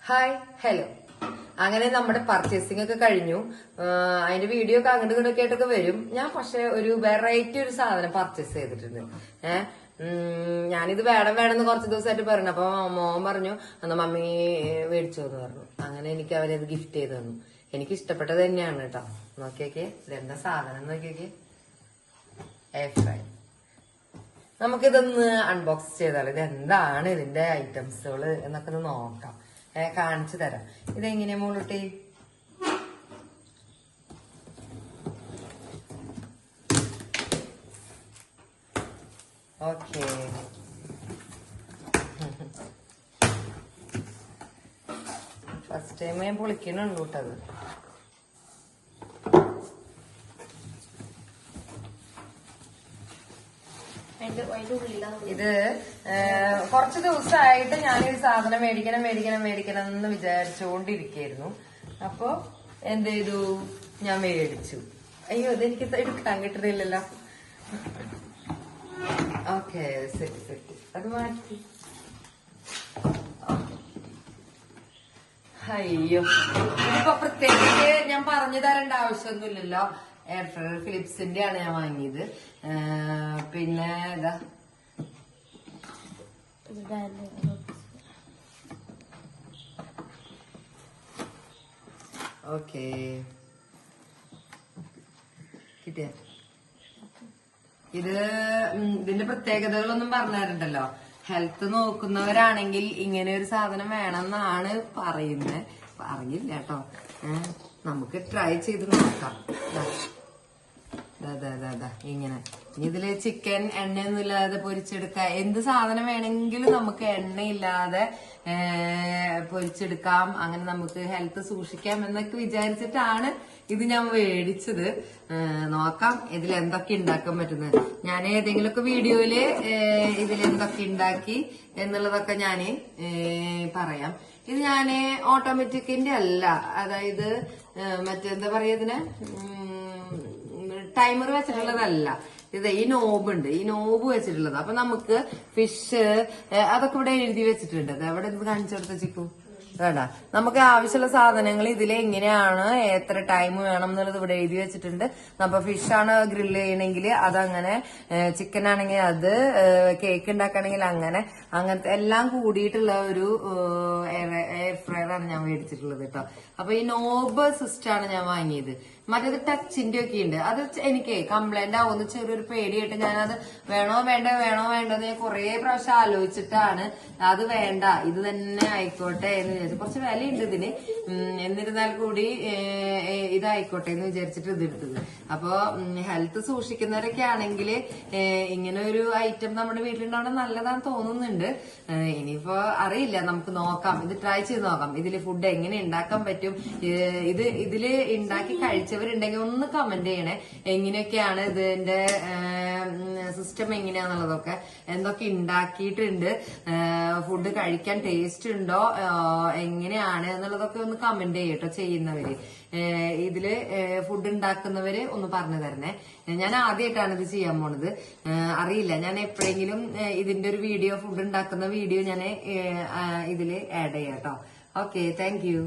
Hi hello. അങ്ങനെ നമ്മുടെ purchasing ഒക്കെ കഴിഞ്ഞു. അതിന്റെ വീഡിയോ ഒക്കെ അങ്ങോട്ട് ഇങ്ങോട്ടൊക്കെ ആയിട്ടൊക്കെ വരും. ഞാൻ പക്ഷെ ഒരു വെറൈറ്റി ഒരു സാധനം പർച്ചേസ് ചെയ്തിട്ടുണ്ട്. ഞാനിത് വേണം എന്ന് കുറച്ച് ദിവസമായിട്ട് പറഞ്ഞു. അപ്പൊ മോൻ പറഞ്ഞു എന്നാ മമ്മി മേടിച്ചോന്ന് പറഞ്ഞു. അങ്ങനെ എനിക്ക് അവരത് ഗിഫ്റ്റ് ചെയ്ത് തന്നു. എനിക്ക് ഇഷ്ടപ്പെട്ടത് തന്നെയാണ് കേട്ടോ. നോക്കിയൊക്കെ ഇതെന്താ സാധനം നോക്കിയൊക്കെ. Air fry. നമുക്കിതൊന്ന് അൺബോക്സ് ചെയ്താലോ. ഇത് എന്താണ് ഇതിന്റെ ഐറ്റംസുകള് എന്നൊക്കെ ഒന്ന് നോക്കാം. കാണിച്ചു തരാം. ഇതെങ്ങനെയാ മോളൂട്ടി? ഓക്കെ, ഫസ്റ്റ് ടൈം ഞാൻ പൊളിക്കണുള്ളൂ കേട്ടത്. ഇത് കുറച്ച് ദിവസമായിട്ട് ഞാനൊരു സാധനം മേടിക്കണം എന്ന് വിചാരിച്ചുകൊണ്ടിരിക്കായിരുന്നു. അപ്പൊ എന്ത് ചെയ്തു, ഞാൻ മേടിച്ചു. അയ്യോ, അതെനിക്ക് എടുക്കാൻ കിട്ടുന്നില്ലല്ലോ. ഓക്കെ, സെറ്റ് അത് മാറ്റി. അയ്യോ, ഇതിപ്പോ പ്രത്യേകിച്ച് ഞാൻ പറഞ്ഞു തരേണ്ട ആവശ്യമൊന്നുമില്ലല്ലോ. എയർ ഫ്രയർ ഫിലിപ്സിന്റെ ആണ് ഞാൻ വാങ്ങിയത്. പിന്നെ ഇതാ ഓക്കെ കിട്ടിയ. ഇതിന്റെ പ്രത്യേകതകളൊന്നും പറഞ്ഞു തരണ്ടല്ലോ. ഹെൽത്ത് നോക്കുന്നവരാണെങ്കിൽ ഇങ്ങനെ ഒരു സാധനം വേണമെന്നാണ് പറയുന്നത്. അറിയില്ല കേട്ടോ. നമുക്ക് ട്രൈ ചെയ്ത് നോക്കാം. ഇങ്ങനെ ഇതില് ചിക്കൻ എണ്ണയൊന്നും ഇല്ലാതെ പൊരിച്ചെടുക്കാം. എന്ത് സാധനം വേണമെങ്കിലും നമുക്ക് എണ്ണയില്ലാതെ പൊരിച്ചെടുക്കാം. അങ്ങനെ നമുക്ക് ഹെൽത്ത് സൂക്ഷിക്കാം എന്നൊക്കെ വിചാരിച്ചിട്ടാണ് ഇത് ഞാൻ മേടിച്ചത്. നോക്കാം ഇതിൽ എന്തൊക്കെ ഉണ്ടാക്കാൻ പറ്റുന്നത്. ഞാൻ ഏതെങ്കിലുമൊക്കെ വീഡിയോയില് ഇതിലെന്തൊക്കെ ഉണ്ടാക്കി എന്നുള്ളതൊക്കെ ഞാന് പറയാം. ഇത് ഞാന് ഓട്ടോമാറ്റിക്കിന്റെ അല്ല, അതായത് മറ്റെന്താ പറയാ, ഇതിന് ടൈമർ വെച്ചിട്ടുള്ളതല്ല. ഇത് ഈ നോബുണ്ട്, ഈ നോബ് വെച്ചിട്ടുള്ളത്. അപ്പൊ നമുക്ക് ഫിഷ് അതൊക്കെ ഇവിടെ എഴുതി വെച്ചിട്ടുണ്ട്. എവിടെ ഇത് കാണിച്ചു കൊടുത്ത ചിക്കു വേണ്ട. നമുക്ക് ആവശ്യമുള്ള സാധനങ്ങൾ ഇതിൽ എങ്ങനെയാണ്, എത്ര ടൈം വേണം എന്നുള്ളത് ഇവിടെ എഴുതി വെച്ചിട്ടുണ്ട്. അപ്പൊ ഫിഷ് ആണ് ഗ്രില്ല് ചെയ്യണമെങ്കിൽ അതങ്ങനെ, ചിക്കൻ ആണെങ്കിൽ അത്, കേക്ക് ഉണ്ടാക്കണമെങ്കിൽ അങ്ങനത്തെ എല്ലാം കൂടിയിട്ടുള്ള ഒരു എയർ ഫ്രയർ ആണ് ഞാൻ മേടിച്ചിട്ടുള്ളത് കേട്ടോ. അപ്പൊ ഈ നോബ് സിസ്റ്റമാണ് ഞാൻ വാങ്ങിയത്. മറ്റേത് ടച്ചിന്റെ ഒക്കെ ഉണ്ട്. അത് എനിക്ക് കംപ്ലൈന്റ് ആവുന്ന ചെറിയൊരു പേടിയായിട്ട് ഞാനത് വേണോ വേണ്ടെന്ന് ഞാൻ കുറെ പ്രാവശ്യം ആലോചിച്ചിട്ടാണ് അത് വേണ്ട, ഇത് തന്നെ ആയിക്കോട്ടെ എന്ന് വിചാരിച്ചു. കുറച്ച് വിലയുണ്ട് ഇതിന്, എന്നിരുന്നാൽ കൂടി ഇതായിക്കോട്ടെ എന്ന് വിചാരിച്ചിട്ട് ഇതെടുത്തത്. അപ്പൊ ഹെൽത്ത് സൂക്ഷിക്കുന്നവരൊക്കെ ആണെങ്കിൽ ഇങ്ങനെ ഒരു ഐറ്റം നമ്മുടെ വീട്ടിലുണ്ടാവണം നല്ലതാന്ന് തോന്നുന്നുണ്ട്. ഇനിയിപ്പോ അറിയില്ല, നമുക്ക് നോക്കാം. ഇത് ട്രൈ ചെയ്ത് നോക്കാം. ഇതില് ഫുഡ് എങ്ങനെ ഉണ്ടാക്കാൻ പറ്റും, ഇതില് ഉണ്ടാക്കി കഴിച്ചവരുണ്ടെങ്കിൽ ഒന്ന് കമന്റ് ചെയ്യണേ. എങ്ങനെയൊക്കെയാണ് ഇതിന്റെ സിസ്റ്റം എങ്ങനെയാന്നുള്ളതൊക്കെ, എന്തൊക്കെ ഉണ്ടാക്കിയിട്ടുണ്ട്, ഫുഡ് കഴിക്കാൻ ടേസ്റ്റ് ഉണ്ടോ, എങ്ങനെയാണ് എന്നുള്ളതൊക്കെ ഒന്ന് കമന്റ് ചെയ്യട്ടോ ചെയ്യുന്നവര്. ഇതില് ഫുഡ് ഉണ്ടാക്കുന്നവര് ഒന്ന് പറഞ്ഞു തരണേ. ഞാൻ ആദ്യമായിട്ടാണ് ഇത് ചെയ്യാൻ പോണത്. അറിയില്ല, ഞാൻ എപ്പോഴെങ്കിലും ഇതിന്റെ ഒരു വീഡിയോ, ഫുഡ് ഉണ്ടാക്കുന്ന വീഡിയോ ഞാൻ ഇതില് ആഡ് ചെയ്യാം കേട്ടോ. Okay, thank you.